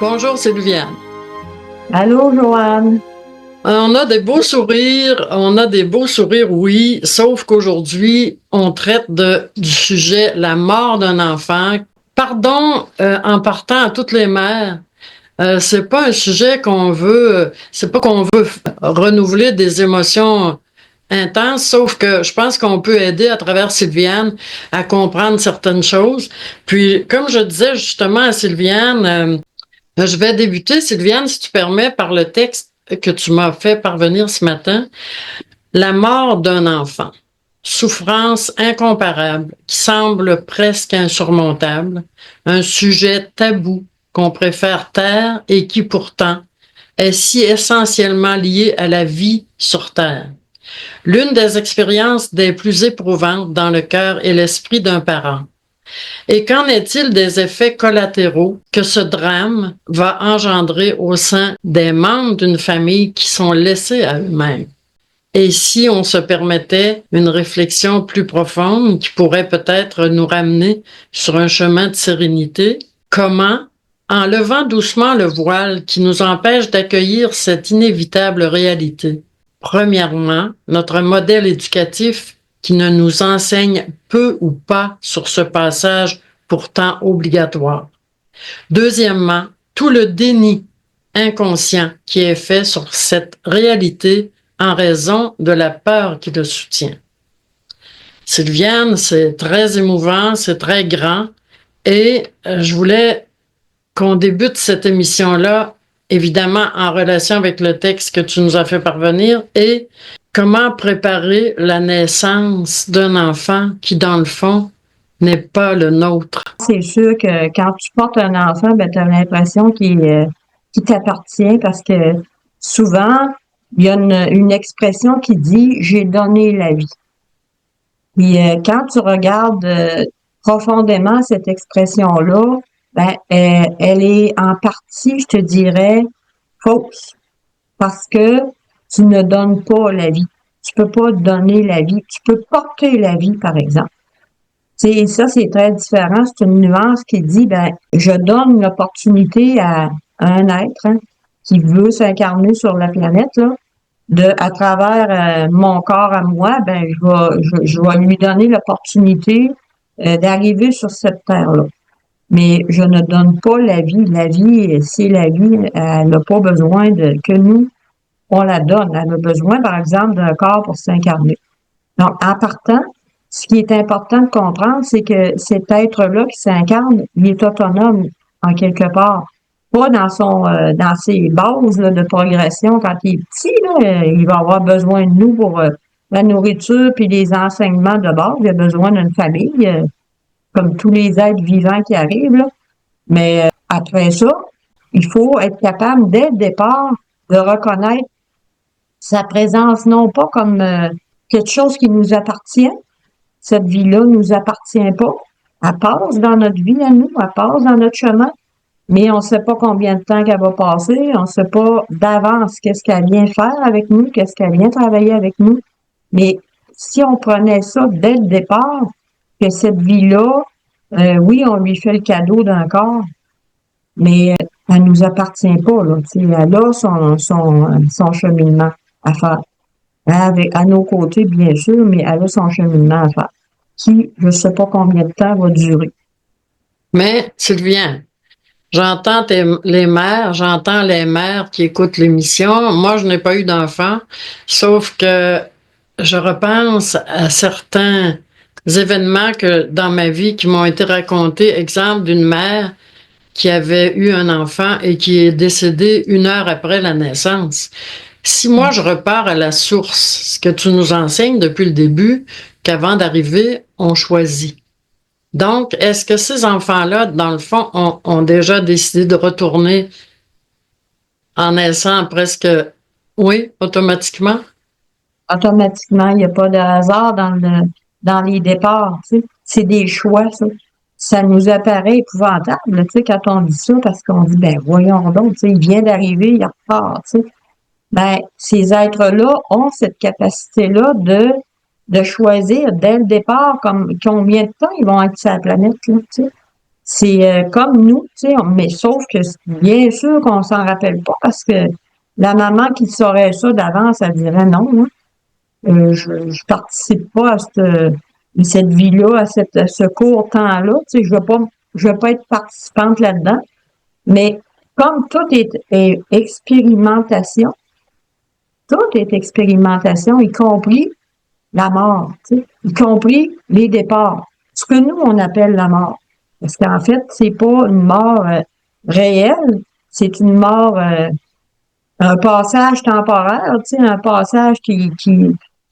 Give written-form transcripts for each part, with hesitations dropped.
Bonjour Sylviane. Allô, Joanne? On a des beaux sourires, oui, sauf qu'aujourd'hui, on traite du sujet la mort d'un enfant. Pardon, en partant à toutes les mères, c'est pas un sujet c'est pas qu'on veut renouveler des émotions intenses, sauf que je pense qu'on peut aider à travers Sylviane à comprendre certaines choses. Puis, comme je disais justement à Sylviane, je vais débuter, Sylviane, si tu permets, par le texte que tu m'as fait parvenir ce matin. La mort d'un enfant. Souffrance incomparable qui semble presque insurmontable. Un sujet tabou qu'on préfère taire et qui pourtant est si essentiellement lié à la vie sur Terre. L'une des expériences des plus éprouvantes dans le cœur et l'esprit d'un parent. Et qu'en est-il des effets collatéraux que ce drame va engendrer au sein des membres d'une famille qui sont laissés à eux-mêmes? Et si on se permettait une réflexion plus profonde qui pourrait peut-être nous ramener sur un chemin de sérénité, comment, en levant doucement le voile qui nous empêche d'accueillir cette inévitable réalité, premièrement, notre modèle éducatif qui ne nous enseigne peu ou pas sur ce passage pourtant obligatoire. Deuxièmement, tout le déni inconscient qui est fait sur cette réalité en raison de la peur qui le soutient. Sylviane, c'est très émouvant, c'est très grand et je voulais qu'on débute cette émission-là, évidemment en relation avec le texte que tu nous as fait parvenir et comment préparer la naissance d'un enfant qui, dans le fond, n'est pas le nôtre. C'est sûr que quand tu portes un enfant, ben, tu as l'impression qu'il t'appartient parce que souvent, il y a une expression qui dit « j'ai donné la vie ». Puis quand tu regardes profondément cette expression-là, ben, elle est en partie, je te dirais, fausse parce que tu ne donnes pas la vie. Tu peux pas donner la vie. Tu peux porter la vie, par exemple. Ça, c'est très différent. C'est une nuance qui dit, ben, je donne l'opportunité à un être qui veut s'incarner sur la planète, là, à travers mon corps à moi, ben, je vais lui donner l'opportunité d'arriver sur cette terre-là. Mais je ne donne pas la vie. La vie, c'est la vie. Elle n'a pas besoin que nous, on la donne. Elle a besoin, par exemple, d'un corps pour s'incarner. Donc, en partant, ce qui est important de comprendre, c'est que cet être-là qui s'incarne, il est autonome en quelque part. Pas dans ses bases là, de progression quand il est petit, là, il va avoir besoin de nous pour la nourriture puis les enseignements de base. Il a besoin d'une famille, comme tous les êtres vivants qui arrivent. Là. Mais après ça, il faut être capable dès le départ de reconnaître sa présence, non pas comme quelque chose qui nous appartient. Cette vie-là nous appartient pas. Elle passe dans notre vie à nous, elle passe dans notre chemin, mais on ne sait pas combien de temps qu'elle va passer, on ne sait pas d'avance qu'est-ce qu'elle vient faire avec nous, qu'est-ce qu'elle vient travailler avec nous. Mais si on prenait ça dès le départ, que cette vie-là, oui, on lui fait le cadeau d'un corps, mais elle nous appartient pas, là. Elle a son cheminement à faire. À nos côtés, bien sûr, mais elle a son cheminement à faire, qui, je ne sais pas combien de temps va durer. Mais, Sylviane, j'entends j'entends les mères qui écoutent l'émission. Moi, je n'ai pas eu d'enfant, sauf que je repense à certains événements que dans ma vie qui m'ont été racontés. Exemple d'une mère qui avait eu un enfant et qui est décédée 1 heure après la naissance. Si moi, je repars à la source, ce que tu nous enseignes depuis le début, qu'avant d'arriver, on choisit. Donc, est-ce que ces enfants-là, dans le fond, ont déjà décidé de retourner en naissant presque, oui, automatiquement? Automatiquement, il n'y a pas de hasard dans les départs, tu sais. C'est des choix, ça. Ça nous apparaît épouvantable, tu sais, quand on dit ça, parce qu'on dit, ben, voyons donc, tu sais, il vient d'arriver, il repart, tu sais. Ben, ces êtres-là ont cette capacité-là de choisir dès le départ comme combien de temps ils vont être sur la planète, là, tu sais. C'est comme nous, tu sais, mais sauf que bien sûr qu'on s'en rappelle pas parce que la maman qui saurait ça d'avance, elle dirait non, hein, je participe pas à cette vie-là, à ce court temps-là, tu sais, je veux pas être participante là-dedans. Mais comme est expérimentation, tout est expérimentation, y compris la mort, tu sais, y compris les départs. Ce que nous, on appelle la mort. Parce qu'en fait, c'est pas une mort réelle, c'est une mort, un passage temporaire, tu sais, un passage qui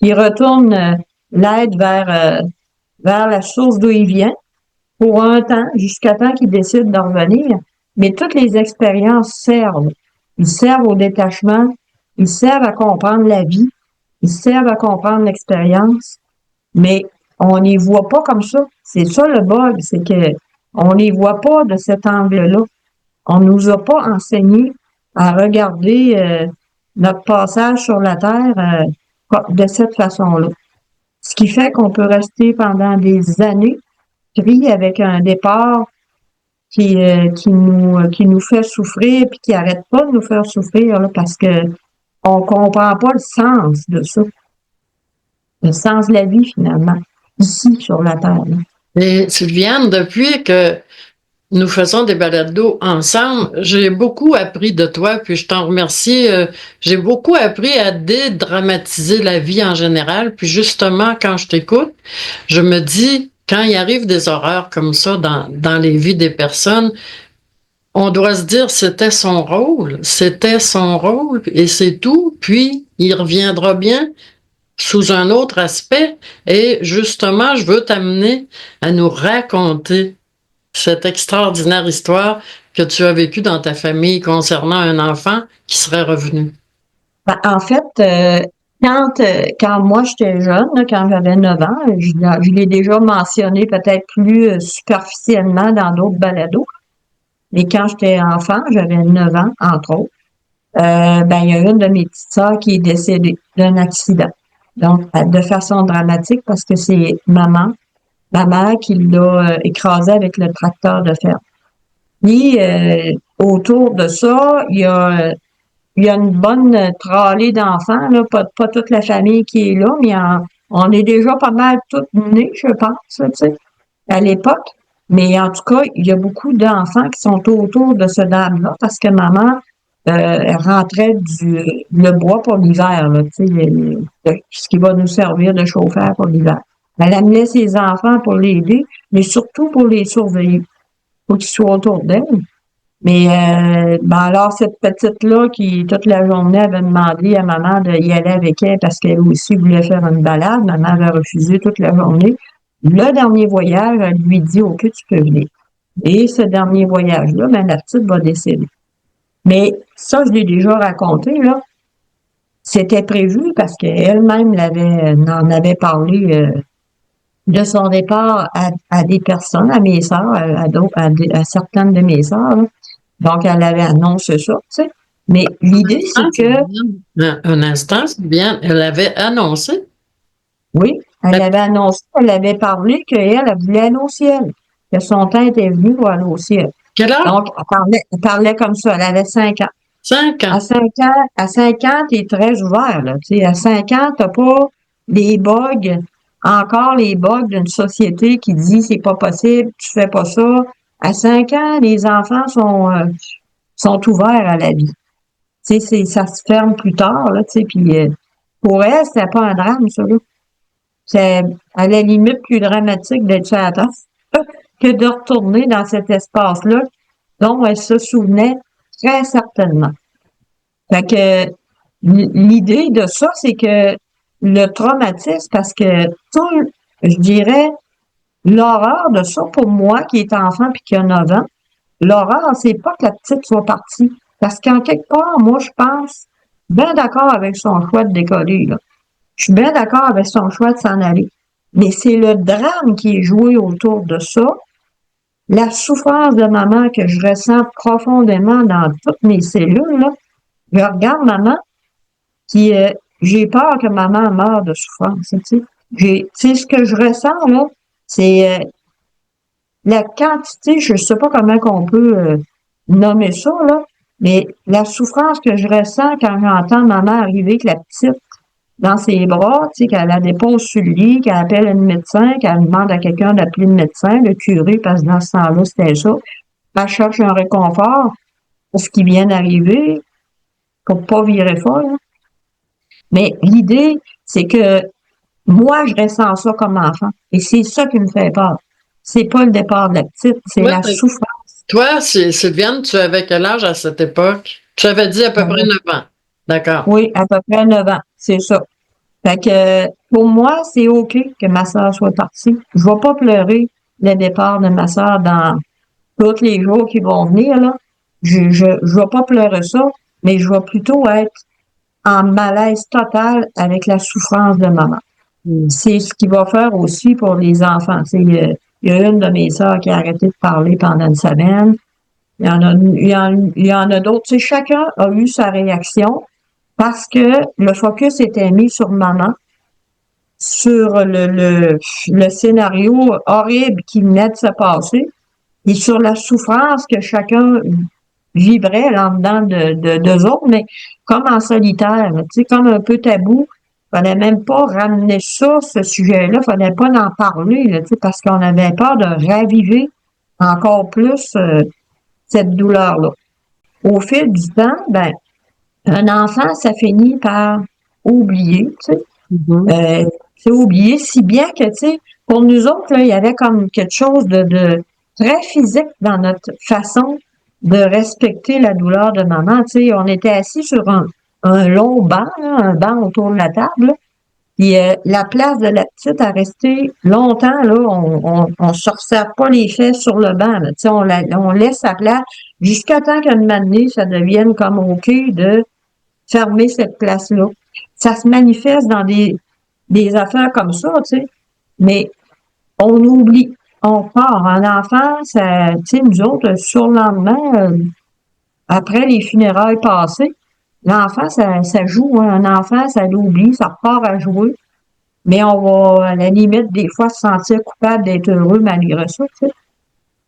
retourne l'aide vers la source d'où il vient pour un temps, jusqu'à temps qu'il décide de revenir. Mais toutes les expériences servent. Ils servent au détachement, ils servent à comprendre la vie, ils servent à comprendre l'expérience, mais on les voit pas comme ça. C'est ça le bug, c'est que on les voit pas de cet angle-là. On nous a pas enseigné à regarder notre passage sur la Terre de cette façon-là. Ce qui fait qu'on peut rester pendant des années pris avec un départ qui nous fait souffrir puis qui arrête pas de nous faire souffrir là, parce que on comprend pas le sens de ça, le sens de la vie finalement, ici sur la Terre. Là. Et Sylviane, depuis que nous faisons des balados ensemble, j'ai beaucoup appris de toi, puis je t'en remercie. J'ai beaucoup appris à dédramatiser la vie en général, puis justement, quand je t'écoute, je me dis, quand il arrive des horreurs comme ça dans les vies des personnes, on doit se dire c'était son rôle, et c'est tout, puis il reviendra bien sous un autre aspect, et justement, je veux t'amener à nous raconter cette extraordinaire histoire que tu as vécue dans ta famille concernant un enfant qui serait revenu. Ben, en fait, quand moi j'étais jeune, là, quand j'avais 9 ans, je l'ai déjà mentionné peut-être plus superficiellement dans d'autres balados, mais quand j'étais enfant, j'avais 9 ans, entre autres, ben, il y a une de mes petites sœurs qui est décédée d'un accident. Donc, de façon dramatique, parce que c'est ma mère qui l'a écrasée avec le tracteur de fer. Puis, autour de ça, il y a une bonne tralée d'enfants, là, pas toute la famille qui est là, mais on est déjà pas mal toutes nés, je pense, tu sais, à l'époque. Mais en tout cas, il y a beaucoup d'enfants qui sont autour de ce dame-là parce que maman elle rentrait le bois pour l'hiver, là, tu sais, ce qui va nous servir de chauffeur pour l'hiver. Elle amenait ses enfants pour l'aider, mais surtout pour les surveiller, pour qu'ils soient autour d'elle. Mais ben alors cette petite-là qui toute la journée avait demandé à maman d'y aller avec elle parce qu'elle aussi voulait faire une balade, maman avait refusé toute la journée. Le dernier voyage, elle lui dit OK, tu peux venir. Et ce dernier voyage-là, ben la petite va décéder. Mais ça, je l'ai déjà raconté, là. C'était prévu parce qu'elle-même en avait parlé de son départ à des personnes, à mes sœurs, à certaines de mes sœurs, là. Donc, elle avait annoncé ça, tu sais. Mais l'idée, c'est que, Un instant, c'est bien, elle avait annoncé. oui, elle avait parlé elle voulait aller au ciel, que son temps était venu pour aller au ciel. Quel âge? Donc, elle parlait comme ça, elle avait 5 ans. 5 ans. À 5 ans, t'es très ouvert, là. Tu sais, à 5 ans, t'as pas encore les bugs d'une société qui dit c'est pas possible, tu fais pas ça. À 5 ans, les enfants sont ouverts à la vie. Tu sais, ça se ferme plus tard, là, tu sais, puis pour elle, c'était pas un drame, ça, là. C'est à la limite plus dramatique d'être sur la terre que de retourner dans cet espace-là dont elle se souvenait très certainement. Fait que l'idée de ça, c'est que le traumatisme, parce que je dirais, l'horreur de ça pour moi qui est enfant puis qui a 9 ans, l'horreur, c'est pas que la petite soit partie. Parce qu'en quelque part, moi, je pense bien d'accord avec son choix de décoller, là. Je suis bien d'accord avec son choix de s'en aller. Mais c'est le drame qui est joué autour de ça, la souffrance de maman que je ressens profondément dans toutes mes cellules, là. Je regarde maman, puis j'ai peur que maman meure de souffrance, tu sais. Tu sais, ce que je ressens, là, c'est la quantité, je sais pas comment qu'on peut nommer ça, là, mais la souffrance que je ressens quand j'entends maman arriver avec la petite dans ses bras, tu sais, qu'elle la dépose sur le lit, qu'elle appelle un médecin, qu'elle demande à quelqu'un d'appeler le médecin, le curé, parce que dans ce temps-là, c'était ça. Elle cherche un réconfort pour ce qui vient d'arriver, pour pas virer folle, hein. Mais l'idée, c'est que moi, je ressens ça comme enfant. Et c'est ça qui me fait peur. C'est pas le départ de la petite, c'est Ouais, la souffrance. toi, Sylviane, tu avais quel âge à cette époque? Tu avais dit à peu près 9 ans. D'accord. Oui, à peu près 9 ans, c'est ça. Fait que pour moi, c'est OK que ma sœur soit partie. Je vais pas pleurer le départ de ma sœur dans tous les jours qui vont venir, là. Je vais pas pleurer ça, mais je vais plutôt être en malaise total avec la souffrance de maman. Mm. C'est ce qui va faire aussi pour les enfants. Il y a une de mes sœurs qui a arrêté de parler pendant une semaine. Il y en a d'autres. Tu sais, chacun a eu sa réaction parce que le focus était mis sur maman, sur le scénario horrible qui venait de se passer et sur la souffrance que chacun vivrait là dedans d'eux autres, mais comme en solitaire, tu sais, comme un peu tabou. Fallait même pas ramener ça, ce sujet-là, fallait pas en parler, là, tu sais, parce qu'on avait peur de raviver encore plus cette douleur-là. Au fil du temps, ben, un enfant, ça finit par oublier, tu sais. Mhm. C'est oublié, si bien que, tu sais, pour nous autres, là, il y avait comme quelque chose de très physique dans notre façon de respecter la douleur de maman. Tu sais, on était assis sur un long banc, là, un banc autour de la table, là, puis la place de la petite a resté longtemps, là, on se resserre pas les fesses sur le banc, là, tu sais, on laisse sa place jusqu'à temps qu'à un moment donné, ça devienne comme OK de fermer cette place-là. Ça se manifeste dans des affaires comme ça, tu sais, mais on oublie. On part. Un enfant, ça, tu sais, nous autres, le surlendemain, après les funérailles passées, l'enfant, ça joue, hein. Un enfant, ça l'oublie, ça repart à jouer. Mais on va, à la limite, des fois, se sentir coupable d'être heureux malgré ça, tu sais.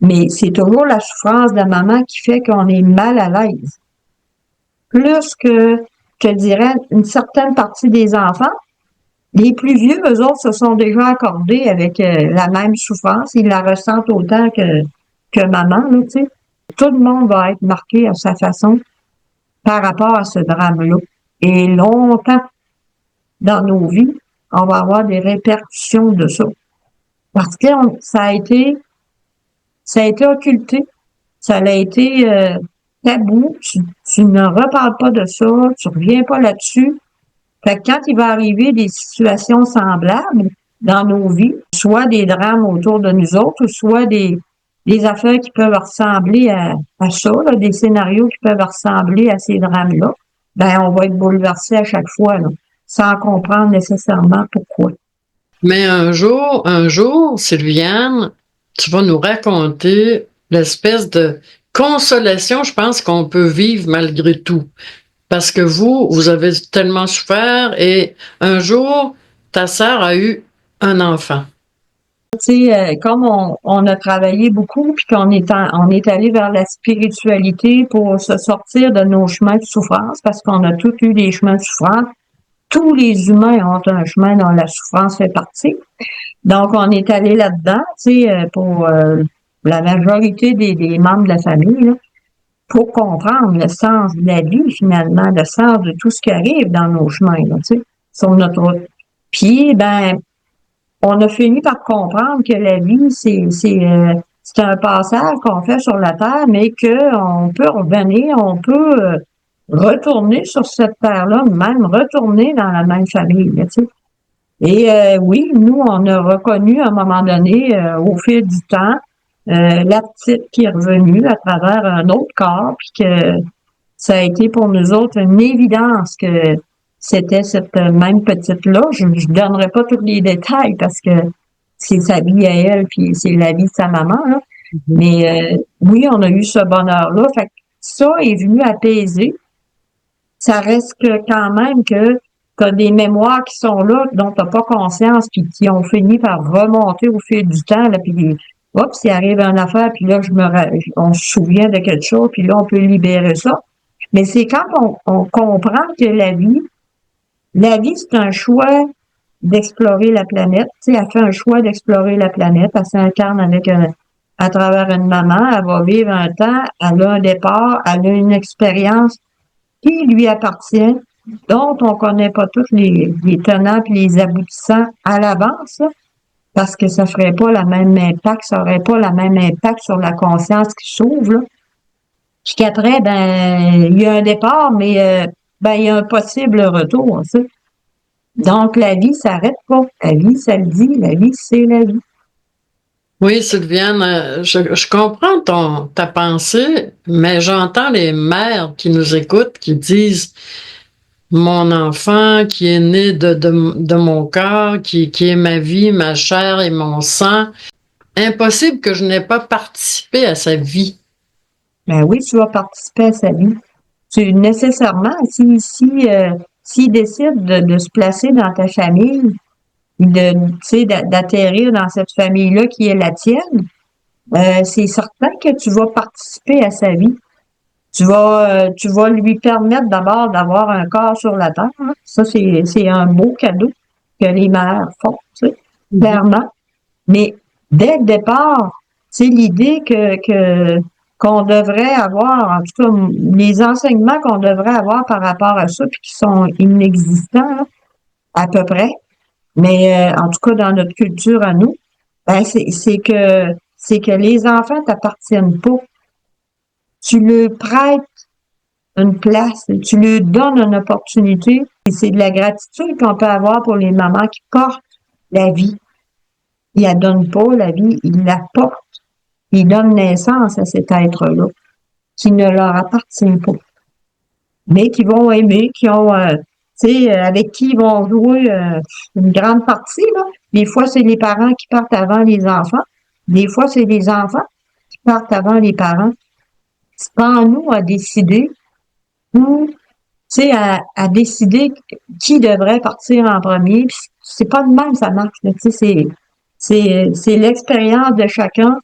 Mais c'est toujours la souffrance de la maman qui fait qu'on est mal à l'aise. Plus que, je dirais, une certaine partie des enfants. Les plus vieux, eux autres, se sont déjà accordés avec la même souffrance. Ils la ressentent autant que maman, là, tu sais. Tout le monde va être marqué à sa façon par rapport à ce drame-là. Et longtemps dans nos vies, on va avoir des répercussions de ça. Parce que ça a été occulté. Ça a été tabou. Tu ne reparles pas de ça. Tu reviens pas là-dessus. Fait que quand il va arriver des situations semblables dans nos vies, soit des drames autour de nous autres, soit des affaires qui peuvent ressembler à ça, là, des scénarios qui peuvent ressembler à ces drames-là, ben on va être bouleversé à chaque fois, là, sans comprendre nécessairement pourquoi. Mais un jour, Sylviane, tu vas nous raconter l'espèce de consolation, je pense, qu'on peut vivre malgré tout. Parce que vous avez tellement souffert et un jour, ta sœur a eu un enfant. Tu sais, comme on a travaillé beaucoup, puis on est allé vers la spiritualité pour se sortir de nos chemins de souffrance, parce qu'on a tous eu des chemins de souffrance. Tous les humains ont un chemin dont la souffrance fait partie. Donc, on est allé là-dedans, tu sais, pour la majorité des membres de la famille, là, pour comprendre le sens de la vie, finalement, le sens de tout ce qui arrive dans nos chemins, là, tu sais, sur notre route. Puis, ben, on a fini par comprendre que la vie, c'est un passage qu'on fait sur la Terre, mais qu'on peut revenir, on peut retourner sur cette terre-là, même retourner dans la même famille, là, tu sais. Et oui, nous, on a reconnu à un moment donné, au fil du temps, la petite qui est revenue à travers un autre corps, puis que ça a été pour nous autres une évidence que c'était cette même petite-là. Je ne donnerai pas tous les détails parce que c'est sa vie à elle, puis c'est la vie de sa maman, là. Mais oui, on a eu ce bonheur-là. Fait que ça est venu apaiser. Ça reste que quand même que tu as des mémoires qui sont là, dont tu n'as pas conscience, puis qui ont fini par remonter au fil du temps, là, puis Oups, il arrive une affaire, puis là, on se souvient de quelque chose, puis là, on peut libérer ça. Mais c'est quand on comprend que la vie, c'est un choix d'explorer la planète. Tu sais, elle fait un choix d'explorer la planète. Elle s'incarne à travers une maman. Elle va vivre un temps. Elle a un départ. Elle a une expérience qui lui appartient, dont on connaît pas tous les tenants et les aboutissants à l'avance, là, parce que ça ferait pas la même impact, ça aurait pas la même impact sur la conscience qui s'ouvre, là. Puis qu'après, ben, il y a un départ, mais ben, il y a un possible retour, tu sais. Donc, la vie s'arrête pas. La vie, ça le dit. La vie, c'est la vie. Oui, Sylviane, je comprends ta pensée, mais j'entends les mères qui nous écoutent qui disent mon enfant qui est né de mon corps, qui est ma vie, ma chair et mon sang. Impossible que je n'ai pas participé à sa vie. Ben oui, tu vas participer à sa vie. Nécessairement, s'il décide de se placer dans ta famille, tu sais, d'atterrir dans cette famille-là qui est la tienne, c'est certain que tu vas participer à sa vie. Tu vas lui permettre d'abord d'avoir un corps sur la terre, hein. Ça, c'est un beau cadeau que les mères font, tu sais, clairement. Mais dès le départ, c'est l'idée qu'on devrait avoir, en tout cas, les enseignements qu'on devrait avoir par rapport à ça, puis qui sont inexistants, là, à peu près. Mais en tout cas, dans notre culture à nous, ben c'est que les enfants t'appartiennent pas. Tu leur prêtes une place, tu leur donnes une opportunité. Et c'est de la gratitude qu'on peut avoir pour les mamans qui portent la vie. Ils la donnent pas, la vie, ils la portent. Ils donnent naissance à cet être-là, qui ne leur appartient pas. Mais qui vont aimer, qui ont, tu sais, avec qui ils vont jouer une grande partie, là. Des fois, c'est les parents qui partent avant les enfants. Des fois, c'est les enfants qui partent avant les parents. C'est pas à nous à décider ou, tu sais, à décider qui devrait partir en premier. Puis c'est pas de même, ça marche, là. Tu sais, c'est l'expérience de chacun,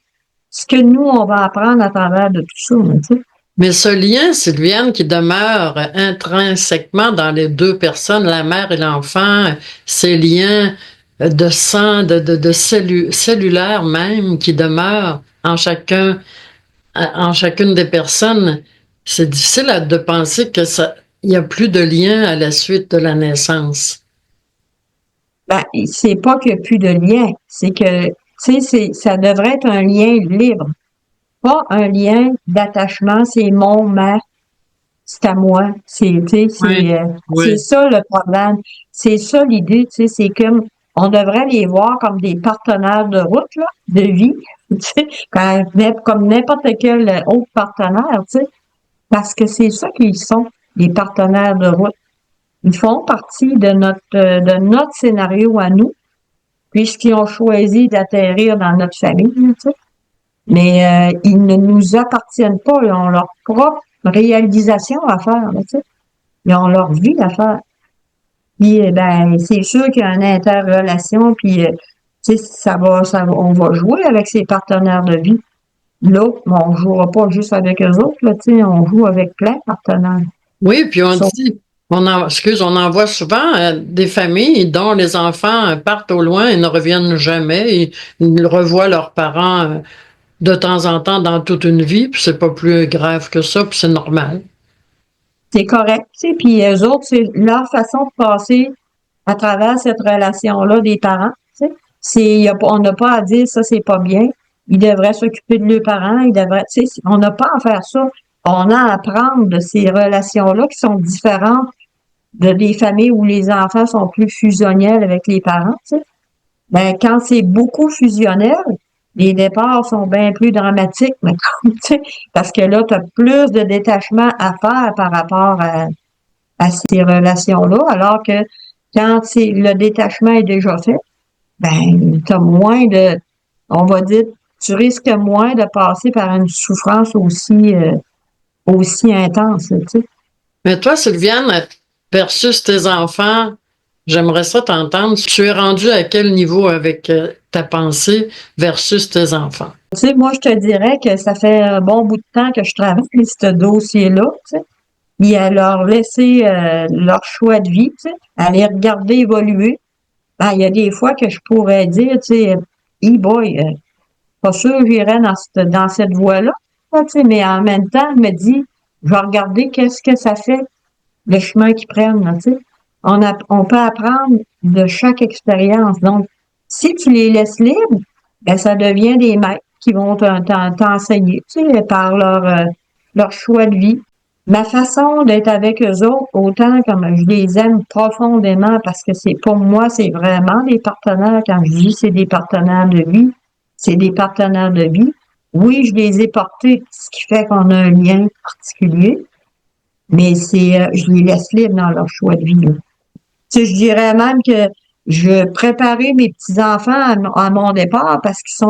ce que nous, on va apprendre à travers de tout ça, tu sais. Mais ce lien, Sylviane, qui demeure intrinsèquement dans les deux personnes, la mère et l'enfant, ces liens de sang, cellulaire même, qui demeurent en chacune des personnes, c'est difficile de penser que il y a plus de lien à la suite de la naissance. Ben, c'est pas qu'il n'y a plus de lien, c'est que, tu sais, ça devrait être un lien libre, pas un lien d'attachement, c'est mon, ma, c'est à moi, tu sais, Oui, c'est oui. ça le problème. C'est ça l'idée, tu sais, c'est comme, on devrait les voir comme des partenaires de route, là, de vie, tu sais, comme n'importe quel autre partenaire, tu sais, parce que c'est ça qu'ils sont, les partenaires de route. Ils font partie de notre scénario à nous, puisqu'ils ont choisi d'atterrir dans notre famille, tu sais. Mais ils ne nous appartiennent pas, ils ont leur propre réalisation à faire, là, tu sais. Ils ont leur vie à faire. Puis ben, c'est sûr qu'il y a une interrelation, puis tu sais, on va jouer avec ses partenaires de vie. Là, on jouera pas juste avec eux autres, là, tu sais, on joue avec plein de partenaires. Oui, puis on Sauf- dit, on en voit souvent des familles dont les enfants partent au loin et ne reviennent jamais. Ils revoient leurs parents de temps en temps dans toute une vie, puis c'est pas plus grave que ça, puis c'est normal. c'est correct, tu sais, puis eux autres, c'est leur façon de passer à travers cette relation-là des parents, tu sais. On n'a pas à dire ça, c'est pas bien. Ils devraient s'occuper de leurs parents, tu sais, on n'a pas à faire ça. On a à apprendre de ces relations-là qui sont différentes de des familles où les enfants sont plus fusionnels avec les parents, tu sais. Ben, quand c'est beaucoup fusionnel, les départs sont bien plus dramatiques, mais tu sais, parce que là, tu as plus de détachement à faire par rapport à ces relations-là, alors que quand le détachement est déjà fait, ben, t'as moins on va dire, tu risques moins de passer par une souffrance aussi intense, tu sais. Mais toi, Sylviane, versus tes enfants, J'aimerais ça t'entendre. Tu es rendu à quel niveau avec ta pensée versus tes enfants? Tu sais, moi, je te dirais que ça fait un bon bout de temps que je travaille ce dossier-là, tu sais. Puis à leur laisser leur choix de vie, tu sais, à les regarder évoluer. Ben, il y a des fois que je pourrais dire, tu sais, boy, pas sûr que j'irais dans cette voie-là, tu sais, mais en même temps, je me dis, je vais regarder qu'est-ce que ça fait, le chemin qu'ils prennent, là, tu sais. On peut apprendre de chaque expérience. Donc, si tu les laisses libres, ben, ça devient des maîtres qui vont t'enseigner, tu sais, par leur choix de vie. Ma façon d'être avec eux autres, autant comme je les aime profondément parce que c'est pour moi, c'est vraiment des partenaires. Quand je dis c'est des partenaires de vie, c'est des partenaires de vie. Oui, je les ai portés, ce qui fait qu'on a un lien particulier, mais je les laisse libres dans leur choix de vie, là. Tu sais, je dirais même que je préparais mes petits-enfants à mon départ parce qu'ils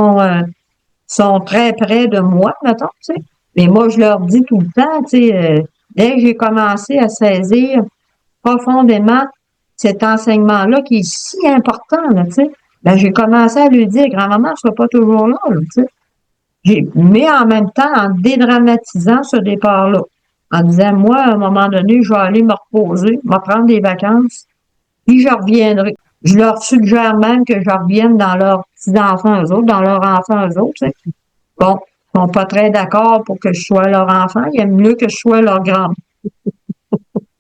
sont très près de moi, mettons, tu sais. Mais moi, je leur dis tout le temps, tu sais, dès que j'ai commencé à saisir profondément cet enseignement-là qui est si important, là, tu sais, ben, j'ai commencé à lui dire, grand-maman, je serai pas toujours là, tu sais. Mais en même temps, en dédramatisant ce départ-là, en disant, moi, à un moment donné, je vais aller me reposer, je vais prendre des vacances, puis je reviendrai. Je leur suggère même que je revienne dans leurs petits-enfants, eux autres, dans leurs enfants, eux autres, tu sais. Bon, ils sont pas très d'accord pour que je sois leur enfant. Ils aiment mieux que je sois leur grand.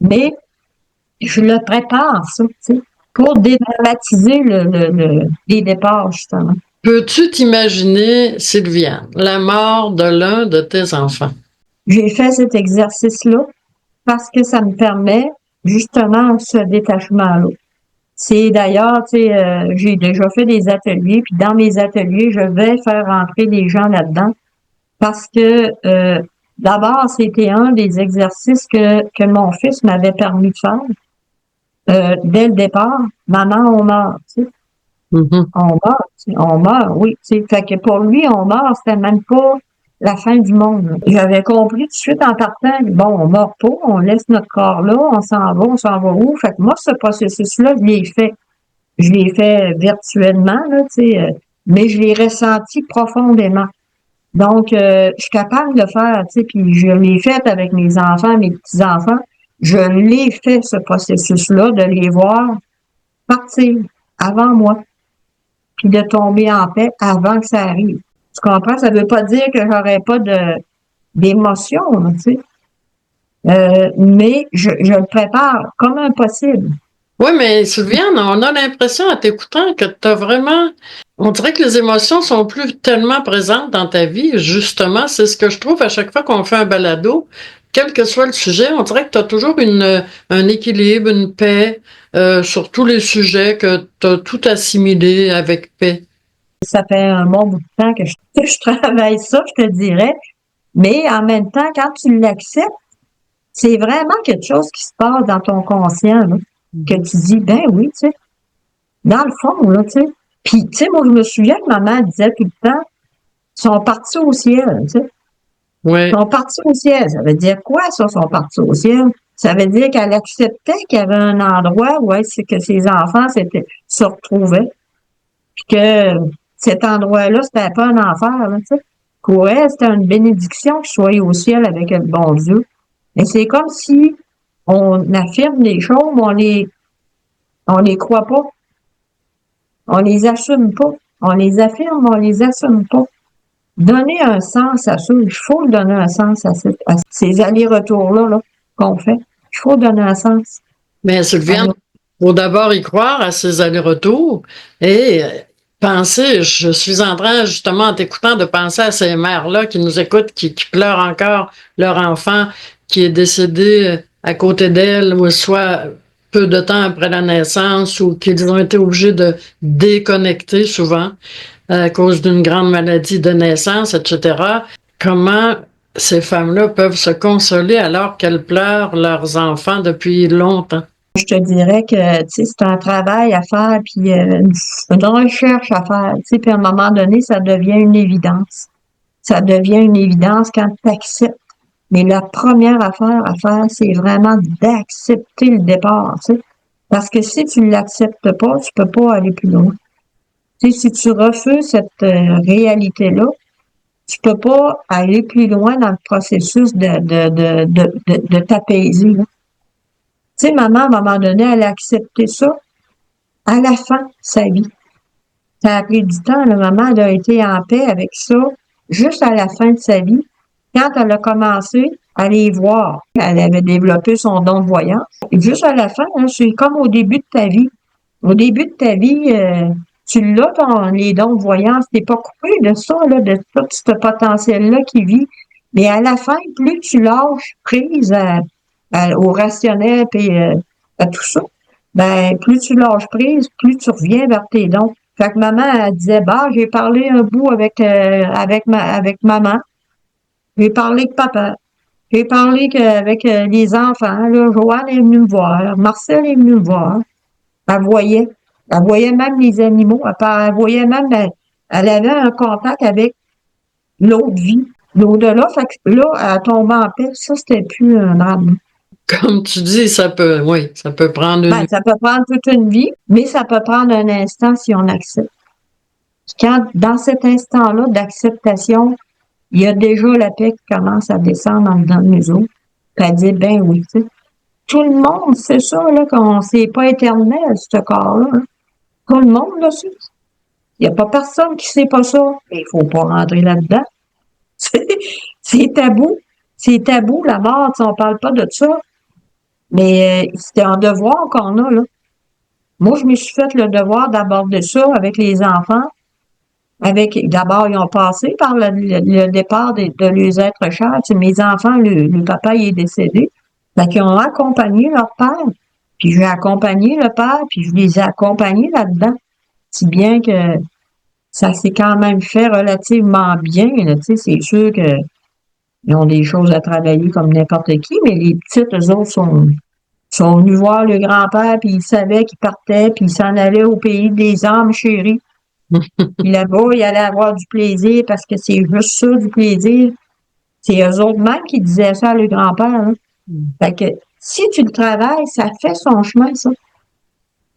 Mais je le prépare, ça, tu sais, pour dédramatiser les départs, justement. Peux-tu t'imaginer, Sylviane, la mort de l'un de tes enfants? J'ai fait cet exercice-là parce que ça me permet justement ce détachement-là. C'est d'ailleurs, tu sais, j'ai déjà fait des ateliers, puis dans mes ateliers, je vais faire rentrer les gens là-dedans parce que d'abord, c'était un des exercices que mon fils m'avait permis de faire dès le départ. Maman, on meurt, tu sais. Mm-hmm. On meurt, oui. Tu sais. Fait que pour lui, on meurt, c'était même pas la fin du monde, là. J'avais compris tout de suite en partant, bon, on meurt pas, on laisse notre corps là, on s'en va où? Fait que moi, ce processus-là, je l'ai fait virtuellement, là, tu sais, mais je l'ai ressenti profondément. Donc, je suis capable de le faire, tu sais, puis je l'ai fait avec mes enfants, mes petits-enfants. Je l'ai fait, ce processus-là, de les voir partir avant moi, puis de tomber en paix avant que ça arrive. Tu comprends? Ça veut pas dire que j'aurais pas d'émotion, tu sais. Mais je le prépare comme impossible. Oui, mais Sylviane, on a l'impression en t'écoutant que tu as vraiment... On dirait que les émotions sont plus tellement présentes dans ta vie. Justement, c'est ce que je trouve à chaque fois qu'on fait un balado. Quel que soit le sujet, on dirait que tu as toujours un équilibre, une paix sur tous les sujets, que tu as tout assimilé avec paix. Ça fait un bon bout de temps que je travaille ça, je te dirais. Mais en même temps, quand tu l'acceptes, c'est vraiment quelque chose qui se passe dans ton conscient, là, que tu dis, ben oui, tu sais, dans le fond, là, tu sais. Puis, tu sais, moi, je me souviens que maman disait tout le temps, ils sont partis au ciel, tu sais. Ouais. Ils sont partis au ciel. Ça veut dire quoi, ça, sont partis au ciel? Ça veut dire qu'elle acceptait qu'il y avait un endroit où c'est que ses enfants se retrouvaient. Puis que cet endroit-là, c'était pas un enfer, là, tu sais. Pour elle, c'était une bénédiction qu'ils soient au ciel avec le bon Dieu. Et c'est comme si on affirme des choses, mais on les croit pas. On les assume pas. On les affirme, mais on les assume pas. Donner un sens à ça, il faut donner un sens à ces allers-retours-là là, qu'on fait. Il faut donner un sens. Mais Sylviane, il faut d'abord y croire à ces allers-retours et penser, je suis en train justement en t'écoutant de penser à ces mères-là qui nous écoutent, qui pleurent encore leur enfant qui est décédé à côté d'elles, ou soit peu de temps après la naissance, ou qu'ils ont été obligés de déconnecter souvent à cause d'une grande maladie de naissance, etc. Comment ces femmes-là peuvent se consoler alors qu'elles pleurent leurs enfants depuis longtemps? Je te dirais que, tu sais, c'est un travail à faire, puis une recherche à faire, tu sais, puis à un moment donné, ça devient une évidence. Ça devient une évidence quand tu acceptes. Mais la première affaire à faire, c'est vraiment d'accepter le départ, tu sais. Parce que si tu ne l'acceptes pas, tu peux pas aller plus loin. Tu sais, si tu refuses cette réalité-là, tu peux pas aller plus loin dans le processus de t'apaiser. Là. Tu sais, maman, à un moment donné, elle a accepté ça à la fin de sa vie. Ça a pris du temps. La maman, elle a été en paix avec ça juste à la fin de sa vie. Quand elle a commencé à les voir, elle avait développé son don de voyance. Et juste à la fin, hein, c'est comme au début de ta vie. Au début de ta vie, tu l'as, les dons de voyance. T'es pas coupé de ça, là, de tout ce potentiel-là qui vit. Mais à la fin, plus tu lâches prise au rationnel et à tout ça, ben plus tu lâches prise, plus tu reviens vers tes dons. Fait que maman, elle disait, bah, j'ai parlé un bout avec maman. J'ai parlé avec papa. J'ai parlé avec les enfants. Là, Joanne est venue me voir. Marcel est venu me voir. Elle voyait. Elle voyait même les animaux. Elle voyait même, elle avait un contact avec l'autre vie. L'au-delà, fait que là, elle tombait en paix. Ça, c'était plus un drame. Comme tu dis, ça peut prendre Ben, ça peut prendre toute une vie, mais ça peut prendre un instant si on accepte. Quand, dans cet instant-là d'acceptation, il y a déjà la paix qui commence à descendre en dedans de nous autres. Puis elle dit, ben oui, tu sais. Tout le monde sait ça, là, qu'on c'est pas éternel, ce corps-là. Hein. Tout le monde le sait. Il n'y a pas personne qui sait pas ça. Il faut pas rentrer là-dedans. C'est tabou. C'est tabou, la mort, on parle pas de ça. Mais c'est un devoir qu'on a, là. Moi, je me suis fait le devoir d'aborder ça avec les enfants. D'abord, ils ont passé par le départ de leurs êtres chers. Tu sais, mes enfants, le papa, il est décédé. Fait qu'ils ont accompagné leur père. Puis j'ai accompagné le père, puis je les ai accompagnés là-dedans. Si bien que ça s'est quand même fait relativement bien. Là, tu sais, c'est sûr que ils ont des choses à travailler comme n'importe qui, mais les petites, eux autres, sont venus voir le grand-père, puis ils savaient qu'il partait, puis ils s'en allaient au pays des âmes chéries. Puis là-bas, ils allaient avoir du plaisir parce que c'est juste ça, du plaisir. C'est eux autres mêmes qui disaient ça à le grand-père. Hein. Fait que si tu le travailles, ça fait son chemin, ça,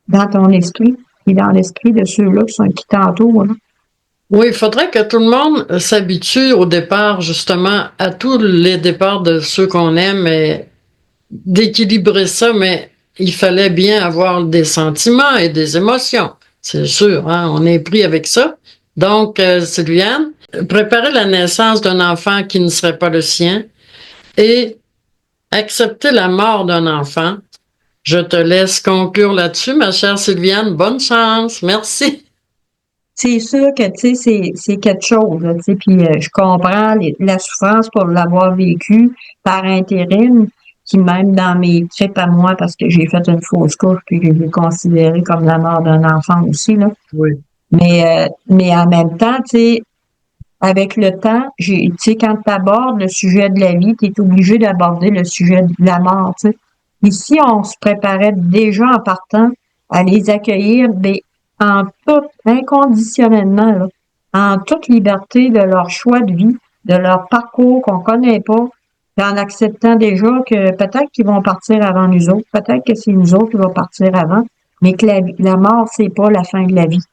dans ton esprit et dans l'esprit de ceux-là qui t'entourent. Hein. Oui, il faudrait que tout le monde s'habitue au départ, justement, à tous les départs de ceux qu'on aime et d'équilibrer ça, mais il fallait bien avoir des sentiments et des émotions. C'est sûr, hein, on est pris avec ça. Donc, Sylviane, préparer la naissance d'un enfant qui ne serait pas le sien et accepter la mort d'un enfant. Je te laisse conclure là-dessus, ma chère Sylviane. Bonne chance. Merci. C'est sûr que, tu sais, c'est quelque chose, là, tu sais, puis je comprends la souffrance pour l'avoir vécu par intérim, puis même dans mes tripes à moi, parce que j'ai fait une fausse couche, puis je l'ai considéré comme la mort d'un enfant aussi, là. Oui. Mais en même temps, tu sais, avec le temps, tu sais, quand tu abordes le sujet de la vie, tu es obligé d'aborder le sujet de la mort, tu sais. Ici, on se préparait déjà en partant à les accueillir, mais en tout, inconditionnellement, là, en toute liberté de leur choix de vie, de leur parcours qu'on connaît pas, puis en acceptant déjà que peut-être qu'ils vont partir avant nous autres, peut-être que c'est nous autres qui vont partir avant, mais que la mort, c'est pas la fin de la vie.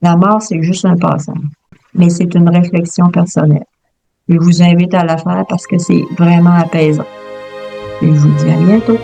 La mort, c'est juste un passage. Mais c'est une réflexion personnelle. Je vous invite à la faire parce que c'est vraiment apaisant. Et je vous dis à bientôt.